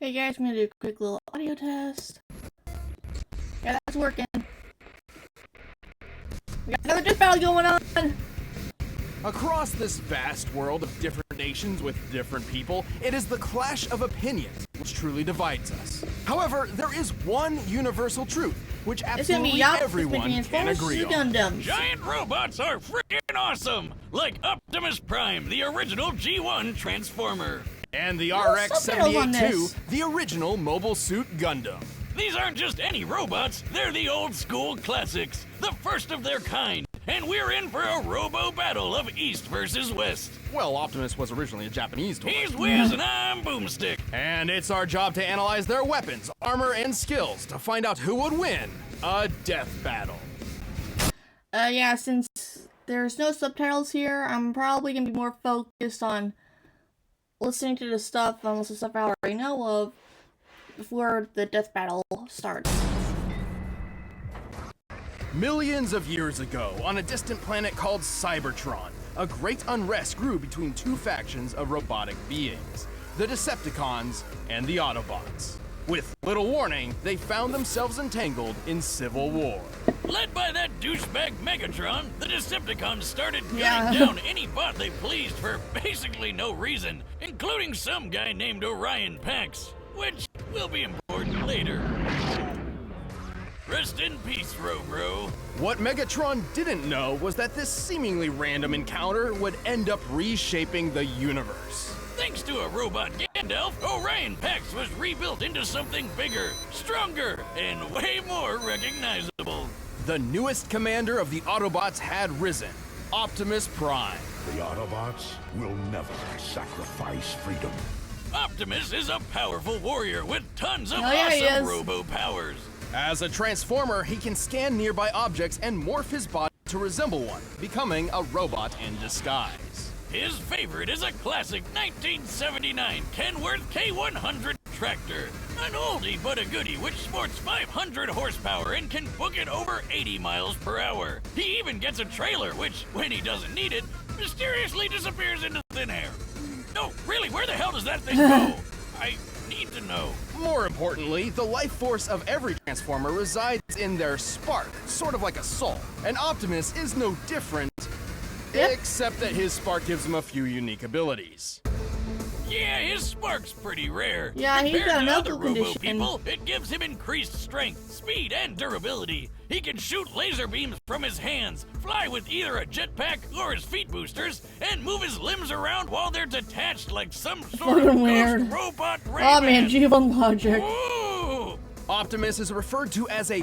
Hey guys, I'm gonna do a quick little audio test. Yeah, that's working. We got another death battle going on! Across this vast world of different nations with different people, it is the clash of opinions which truly divides us. However, there is one universal truth, which absolutely everyone can agree on. Gundams. Giant robots are freaking awesome! Like Optimus Prime, the original G1 Transformer. And the RX-78-2, the original Mobile Suit Gundam. These aren't just any robots, they're the old school classics, the first of their kind. And we're in for a robo battle of East versus West. Well, Optimus was originally a Japanese toy. He's Wiz and I'm Boomstick. And it's our job to analyze their weapons, armor, and skills to find out who would win a death battle. Yeah, since there's no subtitles here, I'm probably gonna be more focused on listening to the stuff, almost the stuff I already know of, before the death battle starts. Millions of years ago, on a distant planet called Cybertron, a great unrest grew between two factions of robotic beings, the Decepticons and the Autobots. With little warning, they found themselves entangled in civil war. Led by that douchebag Megatron, the Decepticons started gunning down any bot they pleased for basically no reason, including some guy named Orion Pax, which will be important later. Rest in peace, Robro. What Megatron didn't know was that this seemingly random encounter would end up reshaping the universe. Thanks to a robot Gandalf, Orion Pax was rebuilt into something bigger, stronger, and way more recognizable. The newest commander of the Autobots had risen, Optimus Prime. The Autobots will never sacrifice freedom. Optimus is a powerful warrior with tons of he awesome is. robo powers. As a Transformer, he can scan nearby objects and morph his body to resemble one, becoming a robot in disguise. His favorite is a classic 1979 Kenworth K100 tractor. An oldie but a goodie which sports 500 horsepower and can book it over 80 miles per hour. He even gets a trailer which, when he doesn't need it, mysteriously disappears into thin air. No, really, where the hell does that thing go? I need to know. More importantly, the life force of every Transformer resides in their spark, sort of like a soul. And Optimus is no different, except that his spark gives him a few unique abilities. Yeah, his spark's pretty rare. Yeah, he's Compared got a to medical other robo condition. people, it gives him increased strength, speed, and durability. He can shoot laser beams from his hands, fly with either a jetpack or his feet boosters, and move his limbs around while they're detached like some sort of Fucking weird. ghost robot Oh Rayman. man, G1 logic. Ooh. Optimus is referred to as a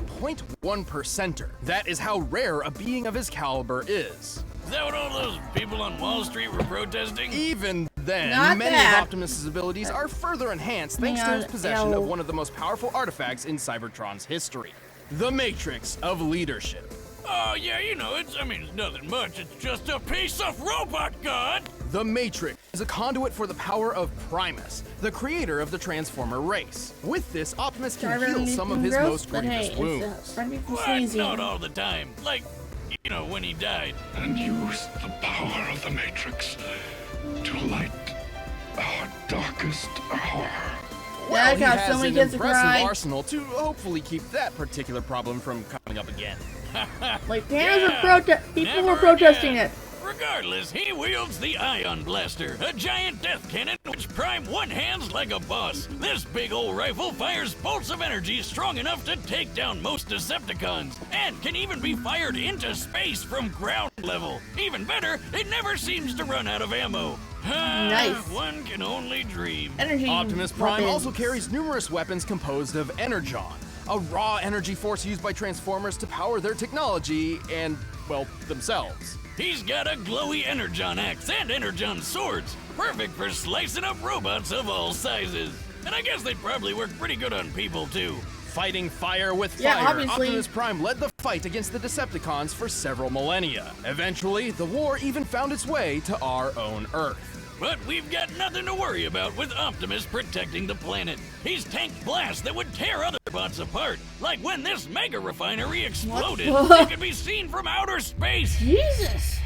0.1%er. That is how rare a being of his caliber is. Is that what all those people on Wall Street were protesting? Even then, Not many that. of Optimus's abilities are further enhanced thanks to his possession of one of the most powerful artifacts in Cybertron's history, the Matrix of Leadership. Oh yeah, you know, it's nothing much. It's just a piece of robot god. The Matrix is a conduit for the power of Primus, the creator of the Transformer race. With this, Optimus can heal some of his most grievous wounds. What? Not all the time. Like, you know, when he died. And use the power of the Matrix to light our darkest hour. Well, he got has so many an kids to impressive cry. arsenal to hopefully keep that particular problem from coming up again. Like, people Never were protesting again. it. Regardless, he wields the Ion Blaster, a giant death cannon which Prime one-hands like a boss. This big old rifle fires bolts of energy strong enough to take down most Decepticons, and can even be fired into space from ground level. Even better, it never seems to run out of ammo. Nice. One can only dream. Energy Optimus Prime weapons. also carries numerous weapons composed of Energon, a raw energy force used by Transformers to power their technology and, well, themselves. He's got a glowy Energon axe and Energon swords, perfect for slicing up robots of all sizes. And I guess they'd probably work pretty good on people too. Fighting fire with Yeah, fire, obviously. Optimus Prime led the fight against the Decepticons for several millennia. Eventually, the war even found its way to our own Earth. But we've got nothing to worry about with Optimus protecting the planet. He's tanked blasts that would tear other bots apart, like when this mega refinery exploded. What? It could be seen from outer space. Jesus.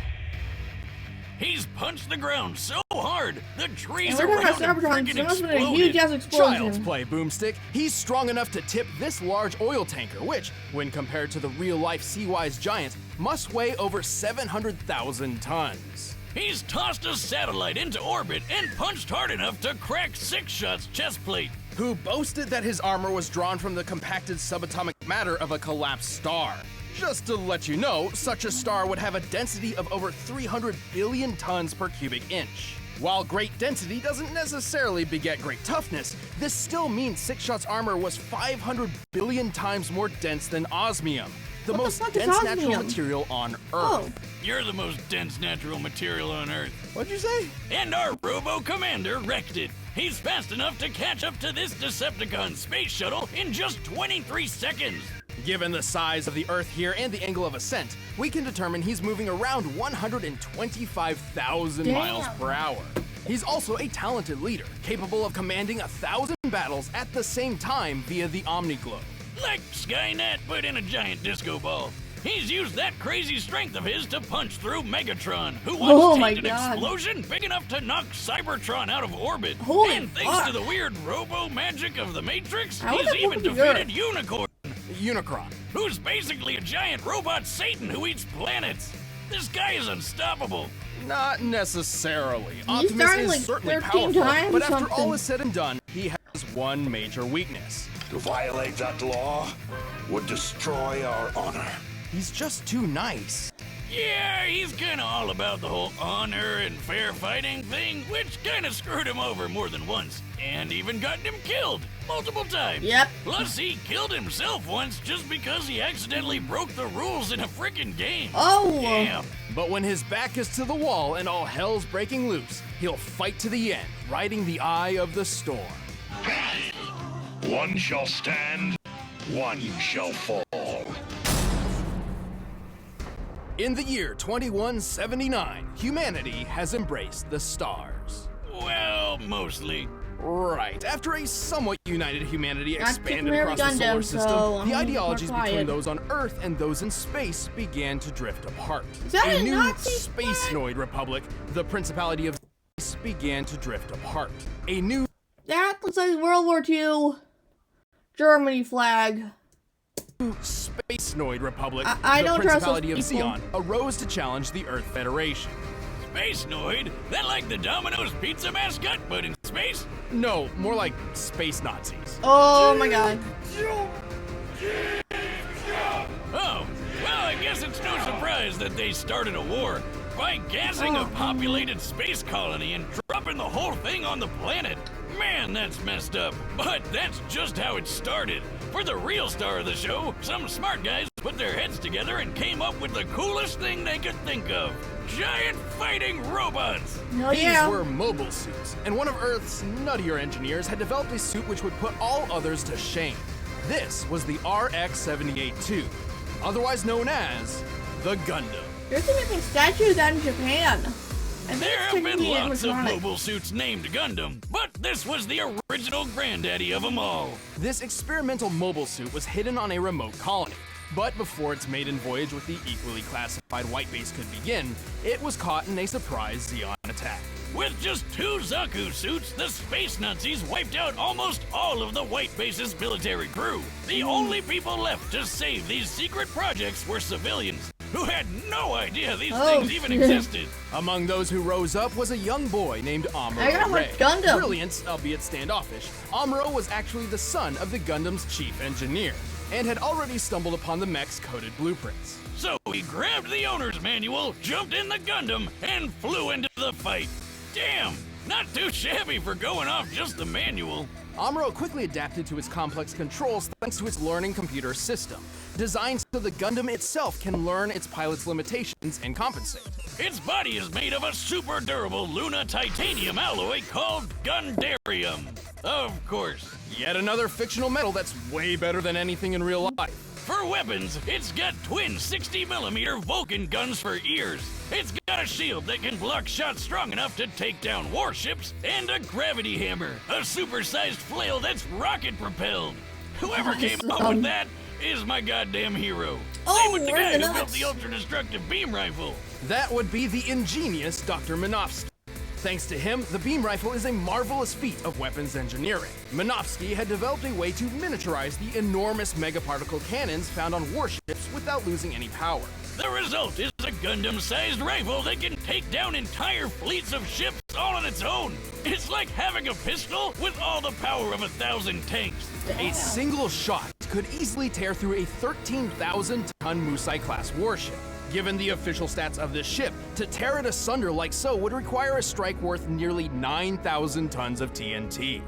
He's punched the ground so hard, the trees And we're around talking him about Cybertron, freaking so must have been a huge exploded. ass explosion. Child's play, Boomstick. He's strong enough to tip this large oil tanker, which, when compared to the real-life Sea-Wise giant, must weigh over 700,000 tons. He's tossed a satellite into orbit and punched hard enough to crack Six Shot's chest plate. Who boasted that his armor was drawn from the compacted subatomic matter of a collapsed star. Just to let you know, such a star would have a density of over 300 billion tons per cubic inch. While great density doesn't necessarily beget great toughness, this still means Six Shot's armor was 500 billion times more dense than osmium, the What the most fuck is dense natural osmium? material on Earth. Oh, You're the most dense natural material on Earth. What'd you say? And our robo-commander wrecked it. He's fast enough to catch up to this Decepticon space shuttle in just 23 seconds. Given the size of the Earth here and the angle of ascent, we can determine he's moving around 125,000 Damn. miles per hour. He's also a talented leader, capable of commanding 1,000 battles at the same time via the Omniglobe. Like Skynet, but in a giant disco ball. He's used that crazy strength of his to punch through Megatron, who Oh once my tanked an God. explosion big enough to knock Cybertron out of orbit. Holy and thanks fuck. to the weird robo-magic of the Matrix, How he's the fuck even did he do it? defeated Unicorn, Unicron. who's basically a giant robot Satan who eats planets. This guy is unstoppable. Not necessarily. He's Optimus starting is like certainly 13 powerful, times but after all something. is said and done, he has one major weakness. To violate that law would destroy our honor. He's just too nice. Yeah, he's kinda all about the whole honor and fair fighting thing, which kinda screwed him over more than once, and even gotten him killed multiple times. Yep. Plus, he killed himself once just because he accidentally broke the rules in a freaking game. oh. Damn. But when his back is to the wall and all hell's breaking loose, he'll fight to the end, riding the eye of the storm. One shall stand, one shall fall. In the year 2179, humanity has embraced the stars. Well, mostly. Right. After a somewhat united humanity Not expanded too across the Gundam, solar system, so I'm the more ideologies between quiet. those on Earth and those in space began to drift apart. Is that a new Nazi Space-noid republic, the Principality of Space, began to drift apart. A new That looks like World War II Germany flag. Space-noid republic, I the don't trust those Principality of people. Xeon, arose to challenge the Earth Federation. Space Noid? That like the Domino's pizza mascot, but in space? No, more like space Nazis. Oh my god. Oh, well, I guess it's no surprise that they started a war by gassing a populated space colony and dropping the whole thing on the planet. Man, that's messed up. But that's just how it started. For the real star of the show, some smart guys put their heads together and came up with the coolest thing they could think of. Giant fighting robots! Oh These yeah. were mobile suits, and one of Earth's nuttier engineers had developed a suit which would put all others to shame. This was the RX-78-2, otherwise known as the Gundam. There's an even statue of that in Japan. I think There it's have been technically lots of animatronic. mobile suits named Gundam, but this was the original granddaddy of them all. This experimental mobile suit was hidden on a remote colony, but before its maiden voyage with the equally classified White Base could begin, it was caught in a surprise Xeon attack. With just 2 Zaku suits, the Space Nazis wiped out almost all of the White Base's military crew. The only people left to save these secret projects were civilians, who had no idea these things even shit. existed. Among those who rose up was a young boy named I Amuro got my Ray. Gundam. Brilliant, albeit standoffish, Amuro was actually the son of the Gundam's chief engineer, and had already stumbled upon the mech's coded blueprints. So he grabbed the owner's manual, jumped in the Gundam, and flew into the fight. Damn, not too shabby for going off just the manual. Amuro quickly adapted to its complex controls thanks to its learning computer system, designed so the Gundam itself can learn its pilot's limitations and compensate. Its body is made of a super durable Luna titanium alloy called Gundarium. Of course. Yet another fictional metal that's way better than anything in real life. For weapons, it's got twin 60mm Vulcan guns for ears. It's got a shield that can block shots strong enough to take down warships, and a gravity hammer, a supersized flail that's rocket propelled. Whoever came up with that is my goddamn hero. Oh, Same with the we're guy in the who built nuts. the ultra-destructive beam rifle. That would be the ingenious Dr. Minovsky. Thanks to him, the beam rifle is a marvelous feat of weapons engineering. Minovsky had developed a way to miniaturize the enormous megaparticle cannons found on warships without losing any power. The result is a Gundam-sized rifle that can take down entire fleets of ships all on its own. It's like having a pistol with all the power of 1,000 tanks. A single shot could easily tear through a 13,000-ton Musai-class warship. Given the official stats of this ship, to tear it asunder like so would require a strike worth nearly 9,000 tons of TNT.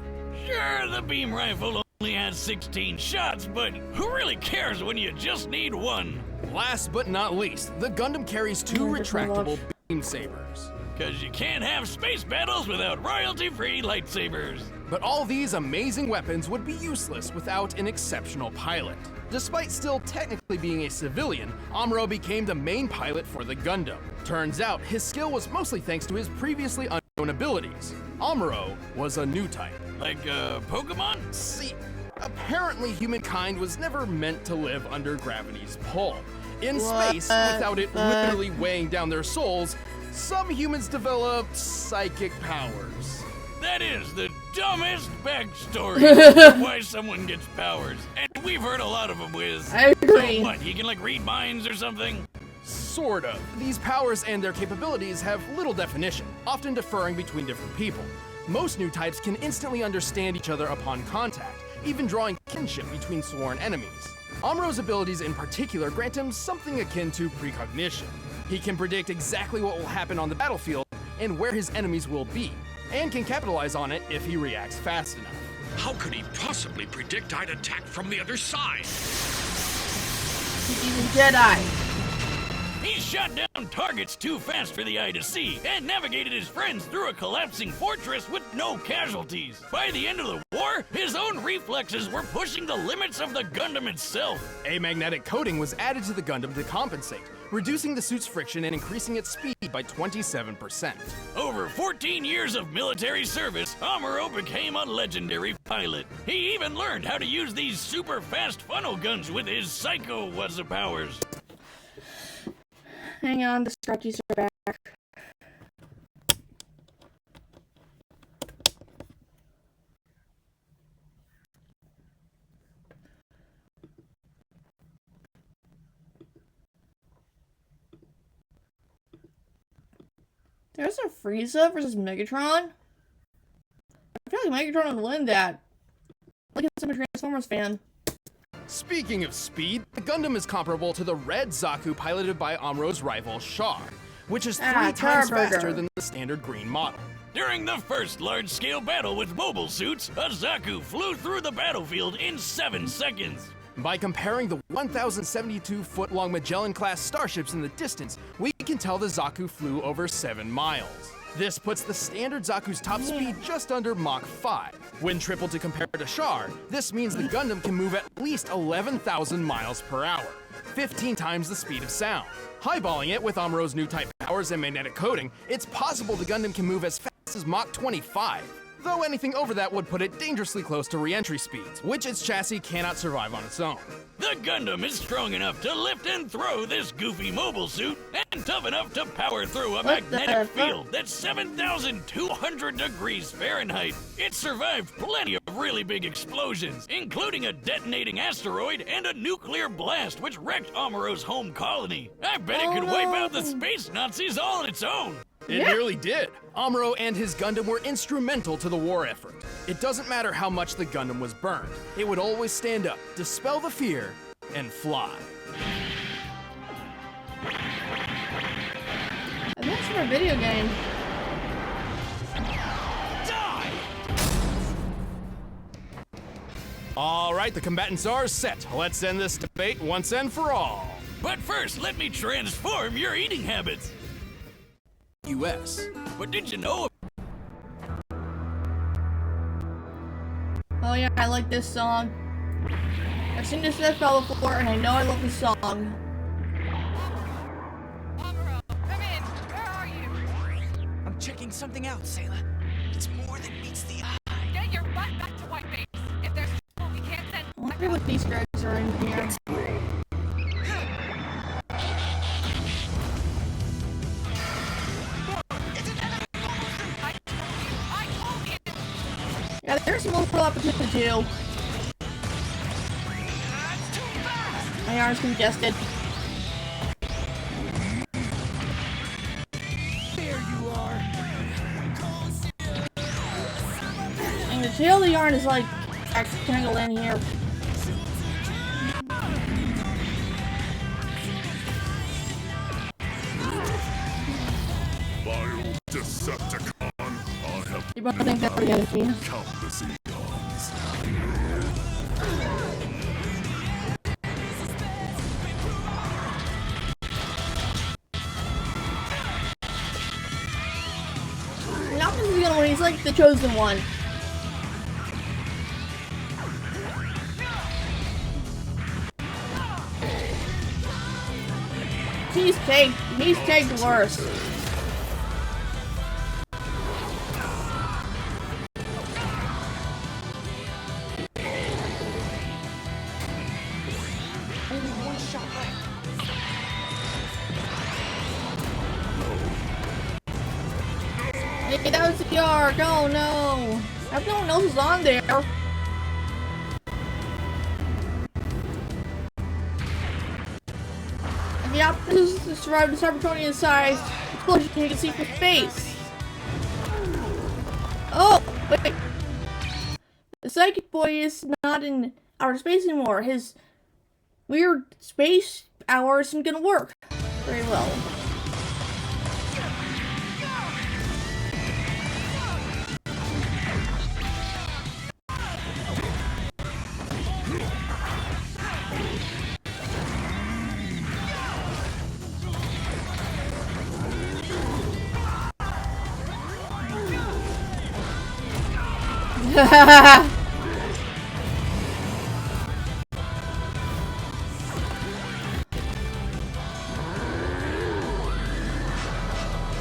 Sure, the beam rifle only has 16 shots, but who really cares when you just need one? Last but not least, the Gundam carries two retractable beam sabers. Cause you can't have space battles without royalty-free lightsabers. But all these amazing weapons would be useless without an exceptional pilot. Despite still technically being a civilian, Amuro became the main pilot for the Gundam. Turns out, his skill was mostly thanks to his previously unknown abilities. Amuro was a new type. Like, Pokemon? See, apparently humankind was never meant to live under gravity's pull. In space, without it literally weighing down their souls, some humans developed psychic powers. That is the dumbest backstory of why someone gets powers. And we've heard a lot of them, Wiz. I agree. So what, he can like read minds or something? Sort of. These powers and their capabilities have little definition, often differing between different people. Most new types can instantly understand each other upon contact, even drawing kinship between sworn enemies. Amuro's abilities in particular grant him something akin to precognition. He can predict exactly what will happen on the battlefield and where his enemies will be, and can capitalize on it if he reacts fast enough. How could he possibly predict I'd attack from the other side? He's a Jedi. He shot down targets too fast for the eye to see and navigated his friends through a collapsing fortress with no casualties. By the end of the war, his own reflexes were pushing the limits of the Gundam itself. A magnetic coating was added to the Gundam to compensate, reducing the suit's friction and increasing its speed by 27%. Over 14 years of military service, Amuro became a legendary pilot. He even learned how to use these super fast funnel guns with his psycho powers. Hang on, the scratchies are back. There's a Frieza versus Megatron? I feel like Megatron would win that. Look at some Transformers fan. Speaking of speed, the Gundam is comparable to the red Zaku piloted by Amuro's rival Char, which is 3 times Charburger. faster than the standard green model. During the first large-scale battle with mobile suits, a Zaku flew through the battlefield in 7 seconds. By comparing the 1,072-foot-long Magellan-class starships in the distance, we can tell the Zaku flew over 7 miles. This puts the standard Zaku's top speed just under Mach 5. When tripled to compare to Char, this means the Gundam can move at least 11,000 miles per hour, 15 times the speed of sound. Highballing it with Amuro's new type powers and magnetic coating, it's possible the Gundam can move as fast as Mach 25. Though anything over that would put it dangerously close to re-entry speeds, which its chassis cannot survive on its own. The Gundam is strong enough to lift and throw this goofy mobile suit, and tough enough to power through a What the magnetic fuck? field that's 7,200 degrees Fahrenheit. It survived plenty of really big explosions, including a detonating asteroid and a nuclear blast which wrecked Amuro's home colony. I bet it could wipe out the space Nazis all on its own. It nearly did. Amuro and his Gundam were instrumental to the war effort. It doesn't matter how much the Gundam was burned. It would always stand up, dispel the fear, and fly. I think it's from a video game. All right, the combatants are set. Let's end this debate once and for all. But first, let me transform your eating habits. U.S. But did you know Oh yeah, I like this song. I've seen this Death Battle before, and I know I love this song. Amuro, come in. Where are you? I'm checking something out, Sayla. It's more than meets the eye. Get your butt back to White Base. If there's trouble, we can't send. I wonder what these guys are are in here. Yeah, there's some overlap between the two. My arm's congested. There you are. And the tail of the yarn is like tangled in here. Vile Decepticon, I have You both think that we're gonna see. countless eons. Optimus is the only one, he's like the chosen one. He's tagged worse. Hey, that was the arc. Oh no. I hope no one else is on there. And the Optimus survived the Cybertronian-sized explosion you can see from space. Oh, wait. The Psychic Boy is not in outer space anymore. His weird space hour isn't gonna work very well.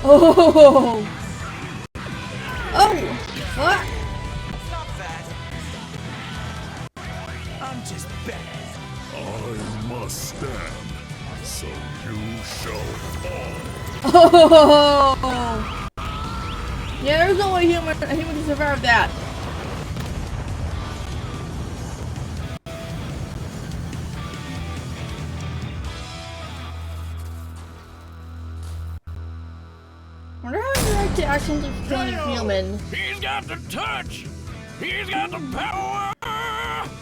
Oh! Oh! What? Stop that. I'm just bad. I must stand, so you shall fall. Oh! Yeah, there's no way a human can survive that. I wonder how he reacts to actions of killing a human. He's got the touch! He's got the power!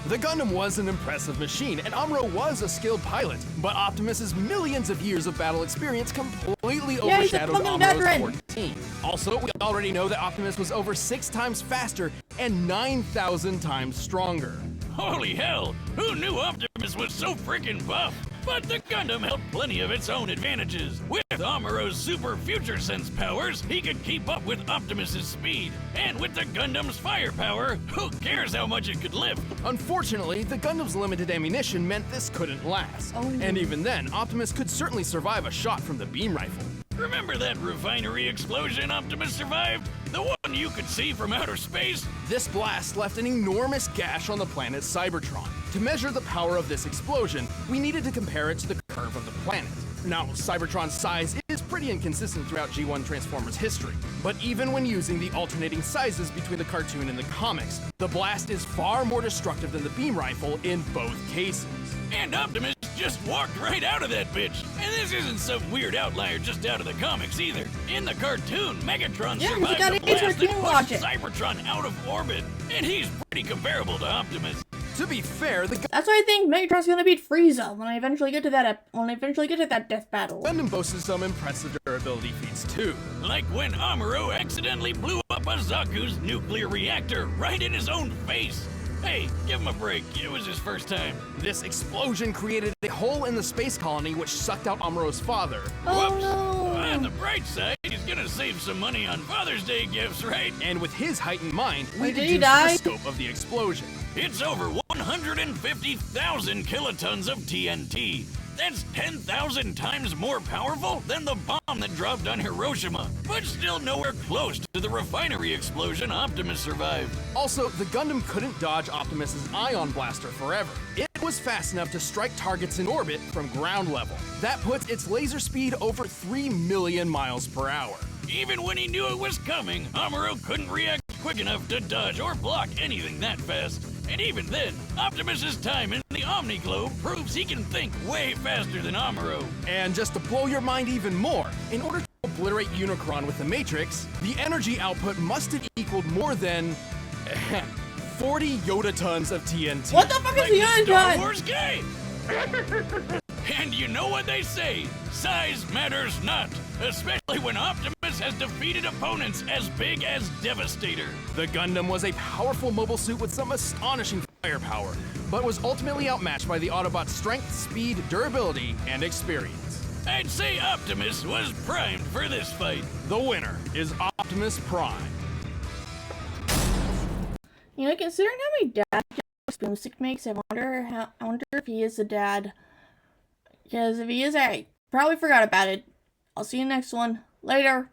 The Gundam was an impressive machine, and Amuro was a skilled pilot, but Optimus's millions of years of battle experience completely Yeah, he's a overshadowed fucking Amuro's veteran. core team. Also, we already know that Optimus was over 6 times faster and 9,000 times stronger. Holy hell! Who knew Optimus was so freaking buff? But the Gundam held plenty of its own advantages. With Amuro's super future sense powers, he could keep up with Optimus's speed. And with the Gundam's firepower, who cares how much it could lift? Unfortunately, the Gundam's limited ammunition meant this couldn't last. Oh. And even then, Optimus could certainly survive a shot from the beam rifle. Remember that refinery explosion Optimus survived? The one you could see from outer space? This blast left an enormous gash on the planet Cybertron. To measure the power of this explosion, we needed to compare it to the curve of the planet. Now, Cybertron's size is pretty inconsistent throughout G1 Transformers history, but even when using the alternating sizes between the cartoon and the comics, the blast is far more destructive than the beam rifle in both cases. And Optimus just walked right out of that bitch. And this isn't some weird outlier just out of the comics either. In the cartoon, Megatron Yeah, survived you gotta the blast that cartoon watch pushed it. Cybertron out of orbit. And he's pretty comparable to Optimus. To be fair, the That's why I think Megatron's gonna beat Frieza when I eventually get to that death battle. Gundam boasted some impressive durability feats too. Like when Amuro accidentally blew up a Zaku's nuclear reactor right in his own face. Hey, give him a break. It was his first time. This explosion created a hole in the space colony which sucked out Amuro's father. Oh Whoops. no! On the bright side, he's gonna save some money on Father's Day gifts, right? And with his heightened mind, we Wait, did he deduced die? the scope of the explosion. It's over 150,000 kilotons of TNT. That's 10,000 times more powerful than the bomb that dropped on Hiroshima, but still nowhere close to the refinery explosion Optimus survived. Also, the Gundam couldn't dodge Optimus's ion blaster forever. It was fast enough to strike targets in orbit from ground level. That puts its laser speed over 3 million miles per hour. Even when he knew it was coming, Amuro couldn't react quick enough to dodge or block anything that fast. And even then, Optimus's time in the Omni-Globe proves he can think way faster than Amuro. And just to blow your mind even more, in order to obliterate Unicron with the Matrix, the energy output must have equaled more than 40 Yoda tons of TNT. What the fuck is Like the the other Star gun? Wars game! And you know what they say, size matters not, especially when Optimus has defeated opponents as big as Devastator. The Gundam was a powerful mobile suit with some astonishing firepower, but was ultimately outmatched by the Autobot's strength, speed, durability, and experience. I'd say Optimus was primed for this fight. The winner is Optimus Prime. You know, considering how many dad jokes Boomstick makes, I wonder if he is a dad. Because if he is, I probably forgot about it. I'll see you next one. Later.